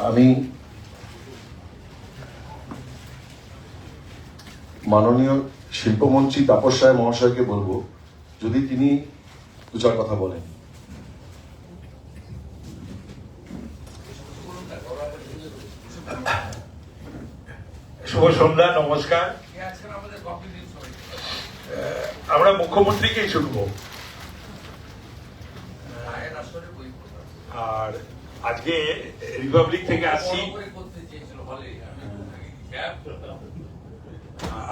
আমি মাননীয় শিল্পমন্ত্রী তাপস রায় মহাশয়কে বলবো যদি তিনি দু চার কথা বলেন। শুভ সন্ধ্যা, নমস্কার। আমরা মুখ্যমন্ত্রীকেই শুনবো। আর আজকে রিপাবলিক থেকে আসছি,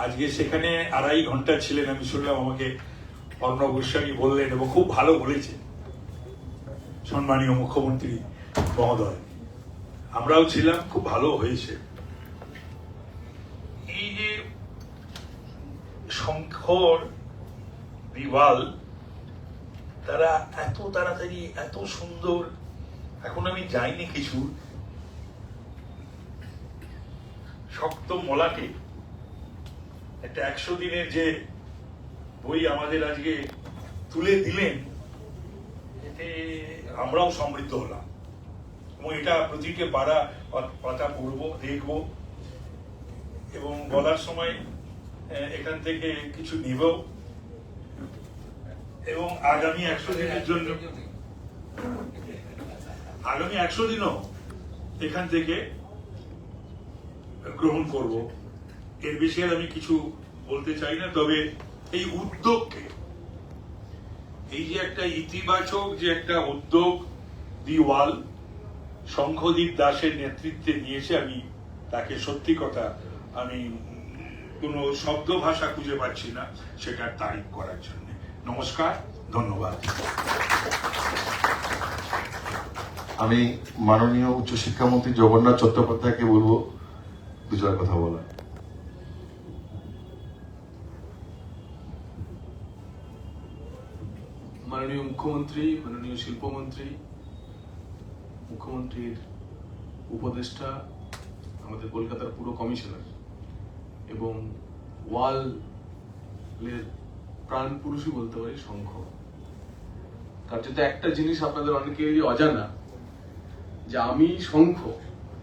আজকে সেখানে 2.5 ঘন্টা ছিলেন। আমি শুনলাম, আমাকে অর্ণব গোস্বামী বললেন এবং খুব ভালো বলেছেন সম্মানীয় মুখ্যমন্ত্রী মহোদয়। আমরাও ছিলাম, খুব ভালো হয়েছে। এই যে শঙ্কর বিবাল, তারা এত তাড়াতাড়ি এত সুন্দর, এখন আমি যাইনি কিছু শক্ত মলাটে একটা 100 দিনের যে বই আমাদের আজকে তুলে দিলেন, এতে আমরাও সমৃদ্ধ হলাম এবং এটা প্রতিটি পাতা পড়বো, দেখবো এবং বলার সময় এখান থেকে কিছু নিব এবং আগামী 100 দিনের জন্য, আগামী 100 দিনও এখান থেকে গ্রহণ করব। এর বিষয়ে আমি কিছু বলতে চাই না, তবে এই উদ্যোগকে, এই যে একটা ইতিবাচক যে একটা উদ্যোগ দি ওয়াল শঙ্খদীপ দাসের নেতৃত্বে নিয়েছে, আমি তাকে সত্যি কথা আমি কোনো শব্দ ভাষা খুঁজে পাচ্ছি না সেটার তারিফ করার জন্য। নমস্কার, ধন্যবাদ। আমি মাননীয় উচ্চশিক্ষামন্ত্রী জগন্নাথ চট্টোপাধ্যায়কে বলবো দু চার কথা বলা। মাননীয় মুখ্যমন্ত্রী, মাননীয় শিল্পমন্ত্রী, মুখ্যমন্ত্রীর উপদেষ্টা, আমাদের কলকাতার পুরো কমিশনার এবং ওয়ালের প্রাণ পুরুষই বলতে পারি শঙ্খ। কার্যত একটা জিনিস আপনাদের অনেকেরই অজানা, যে আমি, শঙ্খ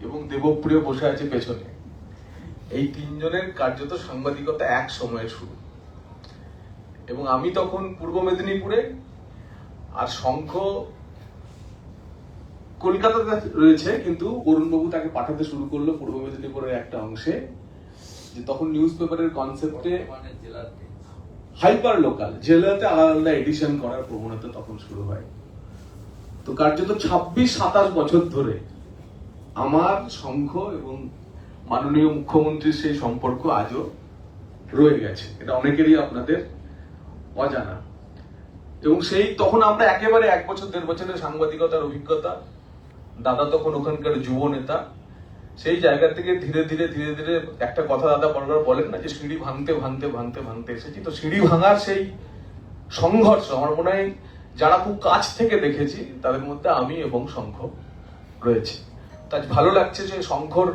এবং দেবপ্রিয় বসে আছে পেছনে, এই তিনজনের কার্যত সাংবাদিকতা এক সময়ে শুরু। এবং আমি তখন পূর্ব মেদিনীপুরে, আর শঙ্খ কলকাতাতে রয়েছে, কিন্তু অরুণবাবু তাকে পাঠাতে শুরু করলো পূর্ব মেদিনীপুরের একটা অংশে, যে তখন নিউজ পেপারের কনসেপ্টে হাইপার লোকাল, জেলাতে আলাদা আলাদা এডিশন করার প্রবণতা তখন শুরু হয়। তো কার্যত 26-27 বছর ধরে আমার, শঙ্খ এবং মাননীয় মুখ্যমন্ত্রীর সেই সম্পর্ক আজও রয়ে গেছে। এটা অনেকেরই আপনাদের অজানা। এবং সেই তখন আমরা একেবারে 1 বছর 1.5 বছরের সাংবাদিকতার অভিজ্ঞতা, দাদা তখন ওখানকার যুব নেতা, সেই জায়গা থেকে ধীরে ধীরে ধীরে ধীরে একটা কথা দাদা বারবার বলেন না, যে সিঁড়ি ভাঙতে ভাঙতে ভাঙতে ভাঙতে এসেছি। তো সিঁড়ি ভাঙার সেই সংঘর্ষ আমার মনে হয় যারা খুব কাছ থেকে দেখেছি তাদের মধ্যে আমি এবং শঙ্খ রয়েছে। তাই ভালো লাগছে যে শঙ্খর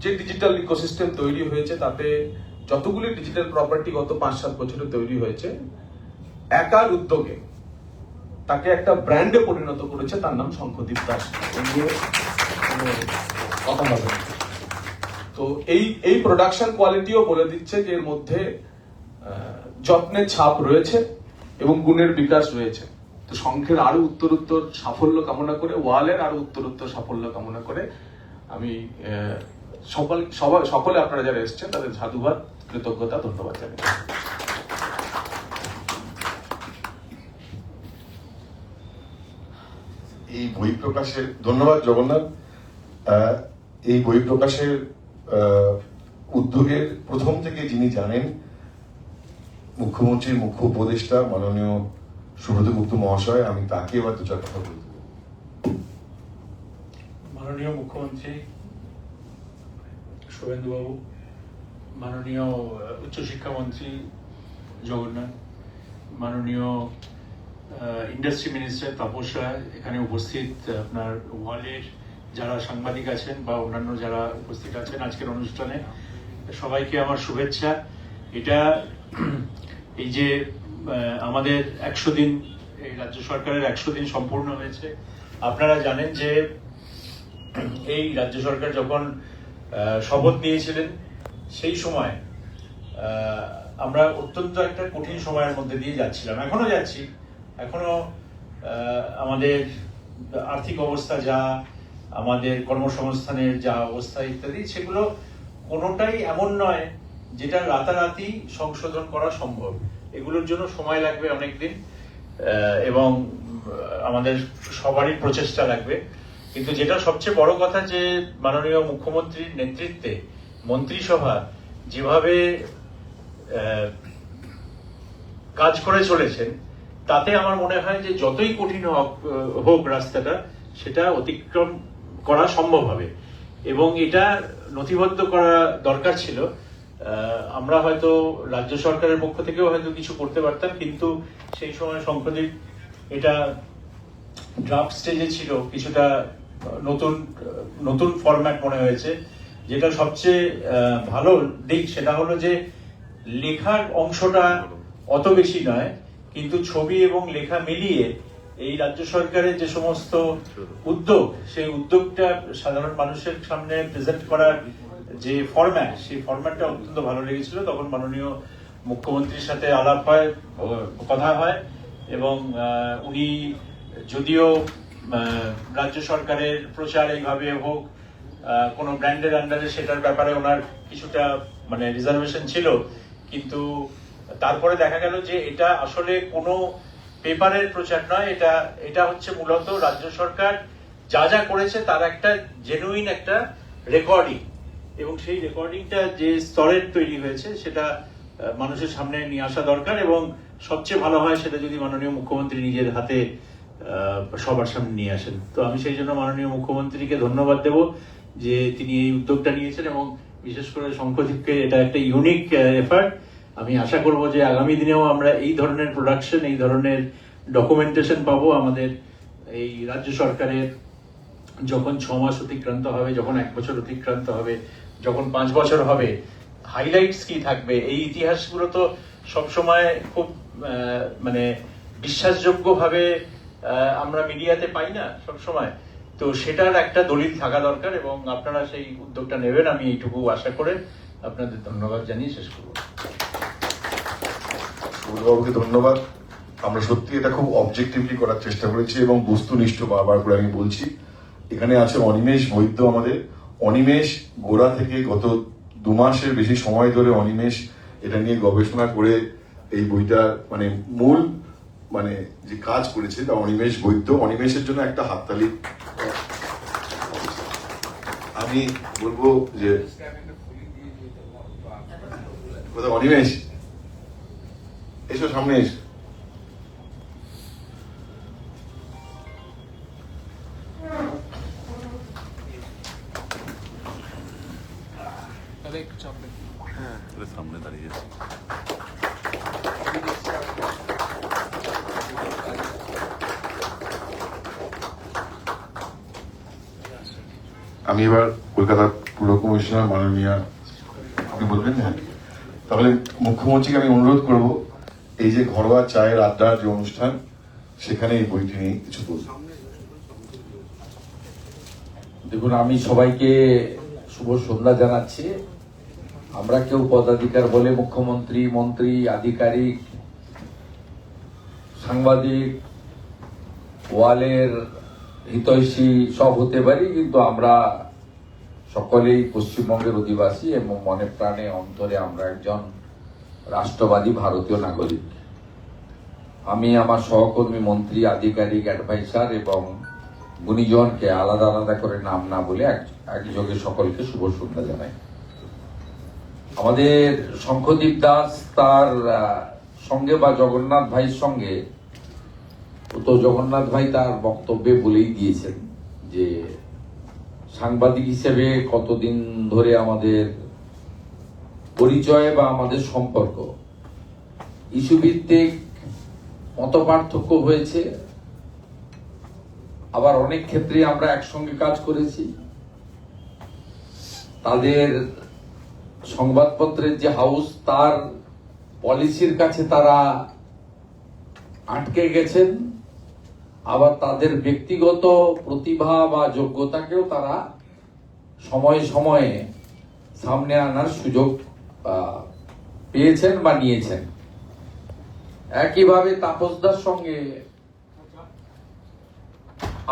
যে ডিজিটাল ইকোসিস্টেম তৈরি হয়েছে, তাতে যতগুলি ডিজিটাল প্রপার্টি গত 5-7 বছরে তৈরি হয়েছে, একার উদ্যোগে তাকে একটা ব্র্যান্ডে পরিণত করেছে, তার নাম শঙ্খদীপ দাস। কথা হবে। তো এই প্রোডাকশন কোয়ালিটিও বলে দিচ্ছে যে এর মধ্যে যত্নের ছাপ রয়েছে এবং গুণের বিকাশ রয়েছে। তো শঙ্খের আরো উত্তরোত্তর সাফল্য কামনা করে, ওয়ালের আরো উত্তরোত্তর সাফল্য কামনা করে আমি সকলে আপনারা যারা এসেছেন তাদের সাধুবাদ, কৃতজ্ঞতা, ধন্যবাদ জানাই। এই বই প্রকাশের ধন্যবাদ জগন্নাথ। এই বই প্রকাশের উদ্যোগের প্রথম থেকে যিনি জানেন, মুখ্যমন্ত্রীর মুখ্য উপদেষ্টা মাননীয় সুব্রত গুপ্ত মহাশয়, আমি তাকে এবার দু চার কথা বলতে। মাননীয় মুখ্যমন্ত্রী শুভেন্দুবাবু, মাননীয় উচ্চশিক্ষামন্ত্রী জগন্নাথ, মাননীয় ইন্ডাস্ট্রি মিনিস্টার তাপস রায়, এখানে উপস্থিত আপনার ওয়ালের যারা সাংবাদিক আছেন বা অন্যান্য যারা উপস্থিত আছেন আজকের অনুষ্ঠানে, সবাইকে আমার শুভেচ্ছা। এটা এই যে আমাদের 100 দিন, এই রাজ্য সরকারের 100 দিন সম্পূর্ণ হয়েছে। আপনারা জানেন যে এই রাজ্য সরকার যখন শপথ নিয়েছিলেন সেই সময় আমরা অত্যন্ত একটা কঠিন সময়ের মধ্যে দিয়ে যাচ্ছিলাম, এখনো যাচ্ছি। এখনো আমাদের আর্থিক অবস্থা যা, আমাদের কর্মসংস্থানের যা অবস্থা ইত্যাদি, সেগুলো কোনোটাই এমন নয় যেটা রাতারাতি সংশোধন করা সম্ভব। এগুলোর জন্য সময় লাগবে অনেকদিন, এবং আমাদের সবারই প্রচেষ্টা লাগবে। কিন্তু যেটা সবচেয়ে বড় কথা, যে মাননীয় মুখ্যমন্ত্রীর নেতৃত্বে মন্ত্রিসভা যেভাবে কাজ করে চলেছেন, তাতে আমার মনে হয় যে যতই কঠিন হোক রাস্তাটা, সেটা অতিক্রম করা সম্ভব হবে। এবং এটা নথিবদ্ধ করা দরকার ছিল। আমরা হয়তো রাজ্য সরকারের পক্ষ থেকেও হয়তো কিছু করতে পারতাম, কিন্তু সেই সময় সংসদে এটা ড্রাফট স্টেজে ছিল, কিছুটা নতুন ফরম্যাট মনে হয়েছে। যেটা সবচেয়ে ভালো দিক সেটা হলো যে লেখার অংশটা অত বেশি নয়, কিন্তু ছবি এবং লেখা মিলিয়ে এই রাজ্য সরকারের যে সমস্ত উদ্যোগ, সেই উদ্যোগটা সাধারণ মানুষের সামনে প্রেজেন্ট করার যে ফরম্যাট, সেই ফরম্যাটটা অত্যন্ত ভালো লেগেছিল। তখন মাননীয় মুখ্যমন্ত্রীর সাথে আলাপ হয়, কথা হয়, এবং উনি যদিও রাজ্য সরকারের প্রচার এইভাবে হোক, কোনো ব্র্যান্ডের আন্ডারে, সেটার ব্যাপারে ওনার কিছুটা মানে রিজার্ভেশন ছিল, কিন্তু তারপরে দেখা গেল যে এটা আসলে কোনো পেপারের প্রচার নয়, এটা হচ্ছে মূলত রাজ্য সরকার যা যা করেছে তার একটা জেনুইন একটা রেকর্ডিং। এবং সেই রেকর্ডিংটা যে স্তরের তৈরি হয়েছে, সেটা মানুষের সামনে নিয়ে আসা দরকার। এবং সবচেয়ে ভালো হয় সেটা যদি মাননীয় মুখ্যমন্ত্রী নিজের হাতে সবার সামনে নিয়ে আসেন। তো আমি সেই জন্য মাননীয় মুখ্যমন্ত্রীকে ধন্যবাদ দেব যে তিনি এই উদ্যোগটা নিয়েছেন, এবং বিশেষ করে শঙ্খদ্বীপকে এটা একটা ইউনিক এফার্ট। আমি আশা করব যে আগামী দিনেও আমরা এই ধরনের প্রোডাকশন, এই ধরনের ডকুমেন্টেশন পাবো। আমাদের এই রাজ্য সরকারের যখন 6 মাস অতিক্রান্ত হবে, যখন 1 বছর অতিক্রান্ত হবে, যখন 5 বছর হবে, হাইলাইটস কি থাকবে, এই ইতিহাসগুলো তো সবসময় খুব মানে বিশ্বাসযোগ্য ভাবে আমরা মিডিয়াতে পাই না সবসময়। তো সেটার একটা দলিল থাকা দরকার, এবং আপনারা সেই উদ্যোগটা নেবেন, আমি এইটুকু আশা করে আপনাদের ধন্যবাদ জানিয়ে শেষ করব। বাবুকে ধন্যবাদ। আমরা সত্যি এটা খুব অবজেক্টিভলি করার চেষ্টা করেছি, এবং বস্তুনিষ্ঠ বারবার করে আমি বলছি। এখানে আছে অনিমেষ বৈদ্য, আমাদের অনিমেষ গোড়া থেকে গত 2 মাসের বেশি সময় ধরে অনিমেষ এটা নিয়ে গবেষণা করে এই বইটা মানে মূল মানে যে কাজ করেছে, তা অনিমেষ বৈদ্য। অনিমেষের জন্য একটা হাততালি। আমি বলবো যে অনিমেষ এসো, সামনে এসো। সামনে দাঁড়িয়ে আছে। আমি এবার কলকাতা পুর কমিশনার মাননীয়, আপনি বলবেন না? তাহলে মুখ্যমন্ত্রীকে আমি অনুরোধ করব, এই যে ঘরোয়া চায়ের আড্ডার যে অনুষ্ঠান, সেখানে এই বইটি নিয়ে কিছু বলবেন। দেখুন, আমি সবাইকে শুভ সন্ধ্যা জানাচ্ছি। আমরা কেউ পদাধিকার বলে মুখ্যমন্ত্রী, মন্ত্রী, আধিকারিক, সাংবাদিক, ওয়ালের হিতৈষী সব হতে পারি, কিন্তু আমরা সকলেই পশ্চিমবঙ্গের অধিবাসী, এবং মনে প্রাণে অন্তরে আমরা একজন রাষ্ট্রবাদী ভারতীয় নাগরিক। আমি আমার সহকর্মী, মন্ত্রী, আধিকারিক, অ্যাডভাইসার এবং গুণীজনকে আলাদা আলাদা করে নাম না বলে একযোগে সকলকে শুভ সন্ধ্যা জানাই। আমাদের শঙ্খদ্বীপ দাস তার সঙ্গে বা জগন্নাথ ভাইয়ের সঙ্গে, তো জগন্নাথ ভাই তার বক্তব্যে বলেই দিয়েছেন যে সাংবাদিক হিসেবে কতদিন ধরে আমাদের পরিচয় বা আমাদের সম্পর্ক। ইস্যু ভিত্তিক মত পার্থক্য হয়েছে, আবার অনেক ক্ষেত্রে আমরা একসঙ্গে কাজ করেছি। তাদের সংবাদপত্রের যে হাউস, তার পলিসির কাছে তারা আটকে গেছেন, আবার তাদের ব্যক্তিগত প্রতিভা বা যোগ্যতাকেও তারা সময়ে সময়ে সামনে আনার সুযোগ পেয়েছেন বা নিয়েছেন। একইভাবে তাপসদার সঙ্গে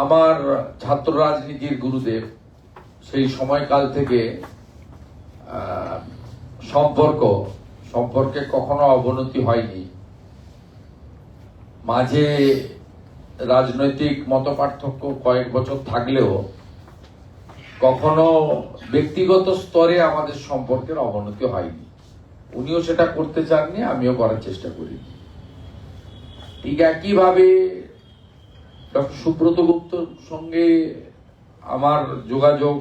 আমার ছাত্র রাজনীতির গুরুদেব সেই সময়কাল থেকে সম্পর্কে কখনো অবনতি হয়নি। মাঝে রাজনৈতিক মতপার্থক্য কয়েক বছর থাকলেও কখনো ব্যক্তিগত স্তরে আমাদের সম্পর্কের অবনতি হয়নি। উনিও সেটা করতে চাননি, আমিও করার চেষ্টা করি। ঠিক একইভাবে ডক্টর সুব্রত গুপ্তর সঙ্গে আমার যোগাযোগ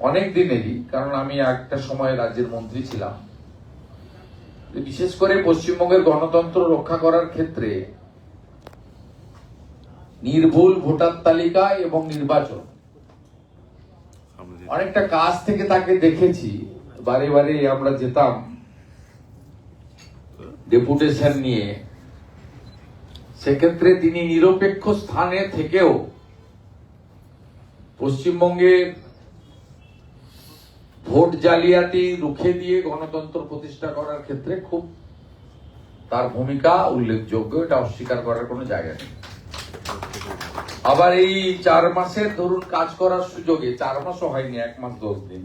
অনেক দিনেরই, কারণ আমি একটা সময় রাজ্যের মন্ত্রী ছিলাম। বিশেষ করে পশ্চিমবঙ্গের গণতন্ত্র রক্ষা করার ক্ষেত্রে নির্ভুল ভোটার তালিকা এবং নির্বাচন অনেকটা কাছ থেকে তাকে দেখেছি। বারে বারে আমরা যেতাম ডেপুটেশন নিয়ে, সেক্ষেত্রে তিনি নিরপেক্ষ স্থানে থেকেও পশ্চিমবঙ্গের ভোট জালিয়াতি রুখে দিয়ে গণতন্ত্র প্রতিষ্ঠা করার ক্ষেত্রে খুব তার ভূমিকা উল্লেখযোগ্য, এটা অস্বীকার করার কোনো জায়গা নেই। আবার এই 4 মাসের ধরুন কাজ করার সুযোগে, 4 মাসও হয়নি, 1 মাস 10 দিন,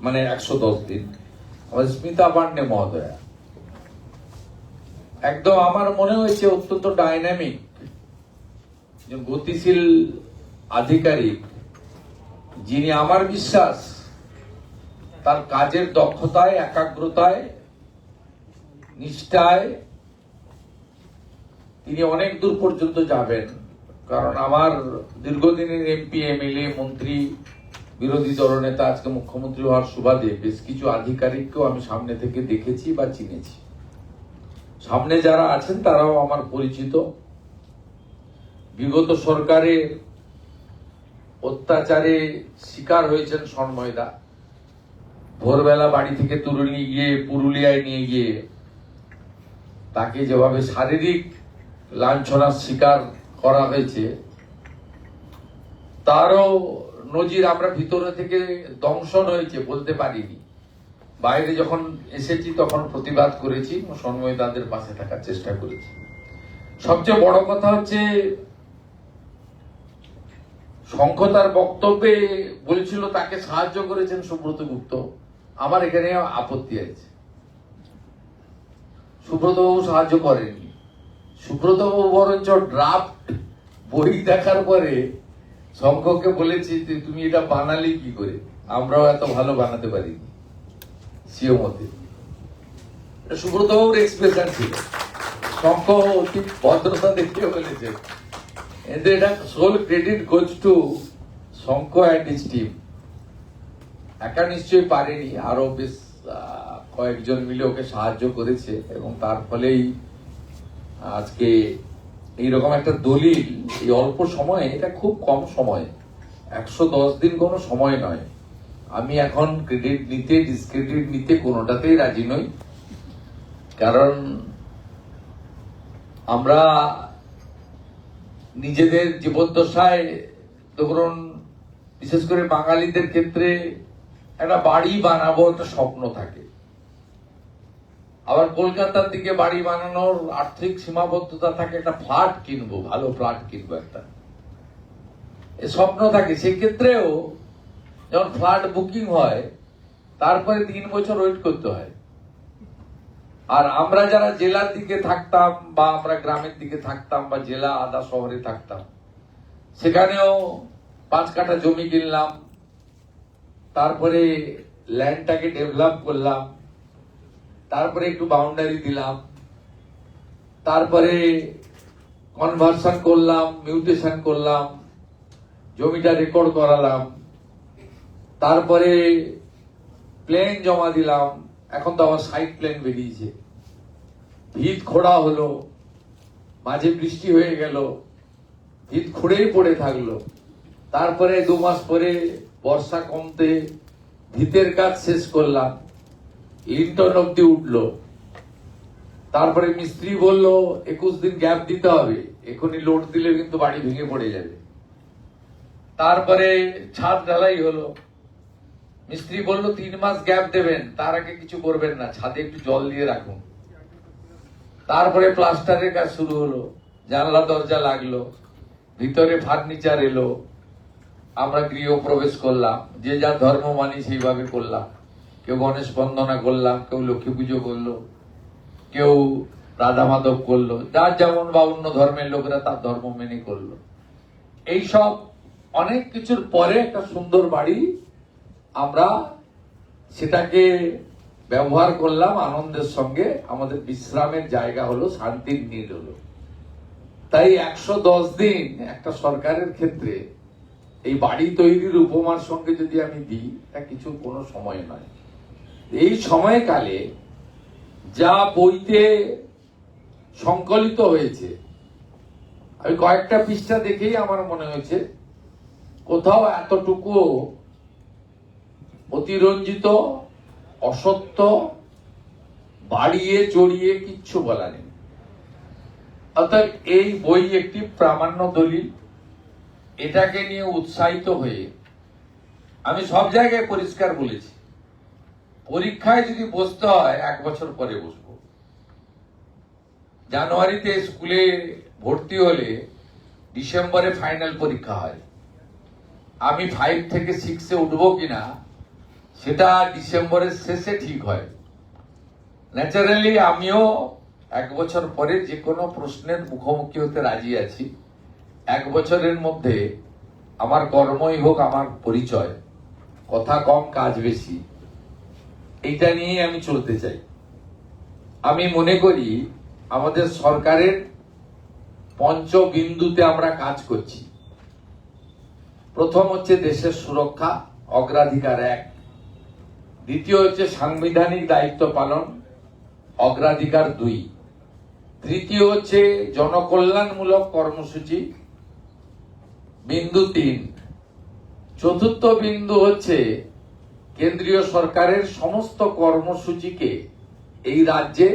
মানে 110 দিন, আমাদের স্মিতা পান্ডে মহোদয়া একদম আমার মনে হয়েছে অত্যন্ত ডাইনামিক, গতিশীল আধিকারিক, যিনি আমার বিশ্বাস তার কাজের দক্ষতায়, একাগ্রতায়, নিষ্ঠায় তিনি অনেক দূর পর্যন্ত যাবেন। কারণ আমার দীর্ঘদিনের এমপি, এমএলএ, মন্ত্রী, বিরোধী দলনেতা, আজকে মুখ্যমন্ত্রী হওয়ার সুবাদে বেশ কিছু আধিকারিককেও আমি সামনে থেকে দেখেছি বা চিনেছি। সামনে যারা আছেন তারাও আমার পরিচিত। বিগত সরকারের অত্যাচারে শিকার হয়েছেন সন্ময়দা। ভোরবেলা বাড়ি থেকে তুলে নিয়ে গিয়ে পুরুলিয়ায় নিয়ে গিয়ে তাকে যেভাবে শারীরিক লাঞ্ছনার শিকার করা হয়েছে তারও নজির আমরা ভিতরে থেকে দংশন হয়েছে বলতে পারিনি। বাইরে যখন এসেছি তখন প্রতিবাদ করেছি, সন্ময়দাদের পাশে থাকার চেষ্টা করেছি। সবচেয়ে বড় কথা হচ্ছে শঙ্খ তার বক্তব্যে বলছিল তাকে সাহায্য করেছেন সুব্রত গুপ্ত। আমার এখানে আপত্তি আছে। সুব্রতবাবু সাহায্য করেননি। সুব্রতবাবু বরঞ্চ ড্রাফট বই দেখার পরে শঙ্খকে বলেছি তুমি এটা বানালে কি করে, আমরাও এত ভালো বানাতে পারিনি সিও মতে। সুব্রতবাবুর এক্সপ্রেশন ছিল। শঙ্খ অতি ভদ্রতা দেখিয়ে বলেছে, এতে এটা sole credit goes to Shankha and his team. একা নিশ্চয়ই পারেনি, আরো বেশ কয়েকজন মিলে ওকে সাহায্য করেছে এবং তার ফলেই আজকে এইরকম একটা দলিল এই অল্প সময়ে, এটা খুব কম সময়, 110 দিন কোনো সময় নয়। আমি এখন ক্রেডিট নিতে, ডিসক্রেডিট নিতে কোনোটাতেই রাজি নই। কারণ আমরা নিজেদের জীবদ্দশায় ধরুন, বিশেষ করে বাঙালিদের ক্ষেত্রে একটা বাড়ি বানাবো একটা স্বপ্ন থাকে। আবার কলকাতার দিকে বাড়ি বানানোর আর্থিক সীমাবদ্ধতা থাকে, একটা ফ্ল্যাট কিনবো, ভালো ফ্ল্যাট কিনবো একটা, এই স্বপ্ন থাকে। সেক্ষেত্রেও যখন ফ্ল্যাট বুকিং হয় তারপরে 3 বছর ওয়েট করতে হয়। আর আমরা যারা জেলার দিকে থাকতাম বা আমরা গ্রামের দিকে থাকতাম বা জেলা আদা শহরে থাকতাম, সেখানেও 5 কাঠা জমি কিনলাম, তারপরে ল্যান্ডটাকে ডেভেলপ করলাম, তারপরে একটু বাউন্ডারি দিলাম, তারপরে কনভার্সন করলাম, মিউটেশন করলাম, জমিটা রেকর্ড করালাম, তারপরে প্লেন জমা দিলাম। এখন তো আবার সাইড প্লেন বেরিয়েছে। ভিত খোঁড়া হলো, মাঝে বৃষ্টি হয়ে গেল, ভিত খুঁড়েই পড়ে থাকলো। তারপরে 2 মাস পরে বর্ষা কমতে ভিতের কাজ শেষ করলাম, লিন্টন অব্দি উঠলো। তারপরে মিস্ত্রি বলল 21 দিন গ্যাপ দিতে হবে, এখনই লোড দিলে কিন্তু বাড়ি ভেঙে পড়ে যাবে। তারপরে ছাদ ঢালাই হলো, মিস্ত্রি বলল 3 মাস গ্যাপ দেবেন, তার আগে কিছু করবেন না, ছাদে একটু জল দিয়ে রাখুন। তারপরে প্লাস্টারের কাজ শুরু হলো, জানলা দরজা লাগলো, ভিতরে ফার্নিচার এলো, আমরা গৃহ প্রবেশ করলাম, যে যার ধর্ম মানি সেইভাবে করলাম। কেউ গণেশ বন্দনা করলাম, কেউ লক্ষ্মী পুজো করলো, কেউ রাধা মাধব করলো, যার যেমন বা অন্য ধর্মের লোকেরা তার ধর্ম মেনে করলো। এইসব অনেক কিছুর পরে একটা সুন্দর বাড়ি আমরা সেটাকে ব্যবহার করলাম আনন্দের সঙ্গে। আমাদের বিশ্রামের জায়গা হলো, শান্তির নীড় হলো। তাই 110 দিন একটা সরকারের ক্ষেত্রে এই বাড়ি তৈরির উপমার সঙ্গে যদি আমি দিই, তা কিছু কোনো সময় নয়। এই সময়কালে যা বইতে সংকলিত হয়েছে, আমি কয়েকটা পৃষ্ঠা দেখেই আমার মনে হয়েছে কোথাও এতটুকু অতিরঞ্জিত, অসত্য, বাড়িয়ে চড়িয়ে কিচ্ছু বলা নেই। অর্থাৎ এই বই একটি প্রামাণ্য দলিল। এটাকে নিয়ে উৎসাহিত হয়ে আমি সব জায়গায় পরিষ্কার বলেছি, পরীক্ষায় যদি বসতে হয় 1 বছর পরে বসবো। জানুয়ারিতে স্কুলে ভর্তি হলে ডিসেম্বরে ফাইনাল পরীক্ষা হয়। আমি 5 থেকে 6-এ উঠবো কিনা সেটা ডিসেম্বরের শেষে ঠিক হয়। ন্যাচারালি আমিও 1 বছর পরে যে কোনো প্রশ্নের মুখোমুখি হতে রাজি আছি। 1 বছরের মধ্যে আমার কর্মই হোক আমার পরিচয়, কথা কম কাজ বেশি, এইটা নিয়ে আমি চলতে চাই। আমি মনে করি আমাদের সরকারের পঞ্চবিন্দুতে আমরা কাজ করছি। প্রথম হচ্ছে দেশের সুরক্ষা, অগ্রাধিকার 1। দ্বিতীয় হচ্ছে সাংবিধানিক দায়িত্ব পালন, অগ্রাধিকার 2। তৃতীয় হচ্ছে জনকল্যাণমূলক কর্মসূচি, বিন্দু 3। চতুর্থ বিন্দু হচ্ছে কেন্দ্রীয় সরকারের সমস্ত কর্মসূচিকে এই রাজ্যে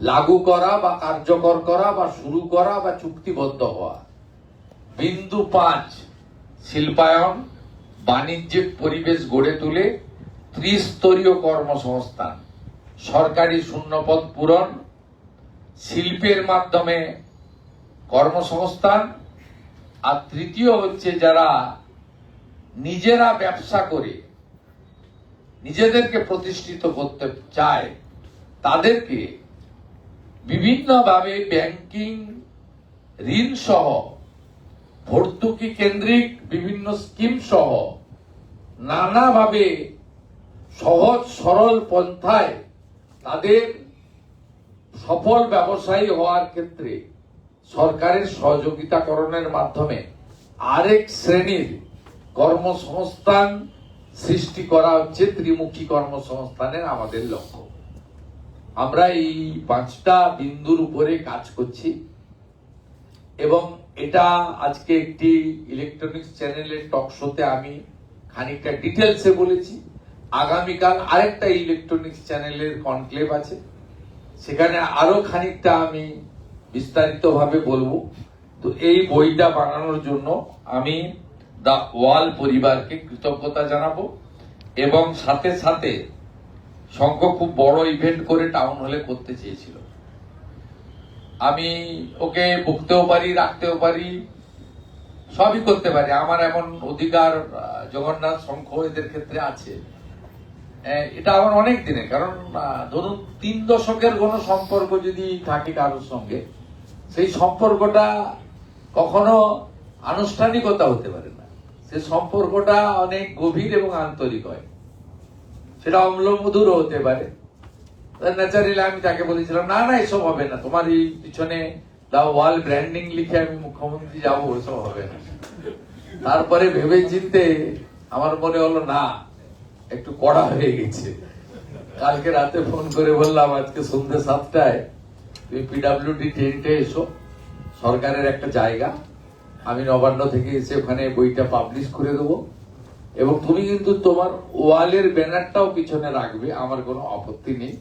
লাগু করা বা কার্যকর করা বা শুরু করা বা চুক্তিবদ্ধ হওয়া। বিন্দু 5 শিল্পায়ন, বাণিজ্যিক পরিবেশ গড়ে তুলে ত্রিস্তরীয় কর্মসংস্থান, সরকারি শূন্যপদ পূরণ, শিল্পের মাধ্যমে কর্মসংস্থান। আর তৃতীয় হচ্ছে যারা নিজেরা ব্যবসা করে নিজেদেরকে প্রতিষ্ঠিত করতে চায় তাদেরকে বিভিন্নভাবে ব্যাংকিং, ঋণ সহ, ভর্তুকি কেন্দ্রিক বিভিন্ন স্কিম সহ নানাভাবে সহজ সরল পন্থায় তাদের সফল ব্যবসায়ী হওয়ার ক্ষেত্রে সরকারের সহযোগিতাকরণের মাধ্যমে আরেক শ্রেণীর কর্মসংস্থান সৃষ্টি করা হচ্ছে ত্রিমুখী কর্মসংস্থানের আমাদের লক্ষ্য। আমরা এই 5টা বিন্দুর উপরে কাজ করছি এবং এটা আজকে একটি ইলেকট্রনিক্স চ্যানেলের টক শোতে আমি খানিকটা ডিটেলসে বলেছি। আগামীকাল আরেকটা ইলেকট্রনিক্স চ্যানেলের কনক্লেভ আছে, সেখানে আরো খানিকটা আমি বিস্তারিতভাবে বলবো। তো এই বইটা বানানোর জন্য আমি দা ওয়াল পরিবারকে কৃতজ্ঞতা জানাবো এবং সাথে সাথে শঙ্খ খুব বড় ইভেন্ট করে টাউন হলে করতে চেয়েছিল। আমি ওকে বকতেও পারি, রাখতেও পারি, সবই করতে পারি, আমার এমন অধিকার জগন্নাথ, শঙ্খ এদের ক্ষেত্রে আছে। এটা আমার অনেক দিনের, কারণ ধরুন 3 দশকের কোন সম্পর্ক যদি থাকে কারোর সঙ্গে, সেই সম্পর্কটা কখনো আনুষ্ঠানিকতা হতে পারে না, সে সম্পর্কটা অনেক গভীর এবং আন্তরিক হয়, সেটা অম্লমধুরও হতে পারে। ন্যাচারালি আমি তাকে বলেছিলাম না না এসব হবে না, তোমার এই পিছনে দা ওয়াল ব্র্যান্ডিং লিখে আমি মুখ্যমন্ত্রী যাবো, এসব হবে না। তারপরে ভেবে চিনতে আমার মনে হলো না, একটু কড়া হয়ে গেছে। কালকে রাতে ফোন করে বললাম আজকে সন্ধ্যে 7টায় তুমি পিডব্লিউডি টেন্টে এসো, সরকারের একটা জায়গা, আমি নবান্ন থেকে এসে ওখানে বইটা পাবলিশ করে দেবো এবং তুমি কিন্তু তোমার ওয়ালের ব্যানারটাও পিছনে রাখবে, আমার কোনো আপত্তি নেই।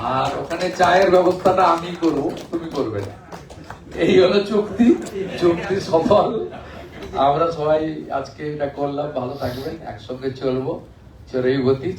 আর ওখানে চায়ের ব্যবস্থাটা আমি করবো, তুমি করবে না। এই হলো চুক্তি, চুক্তি সফল। আমরা সবাই আজকে এটা করলাম, ভালো থাকবেন, একসঙ্গে চলবো, চড়েই গতি।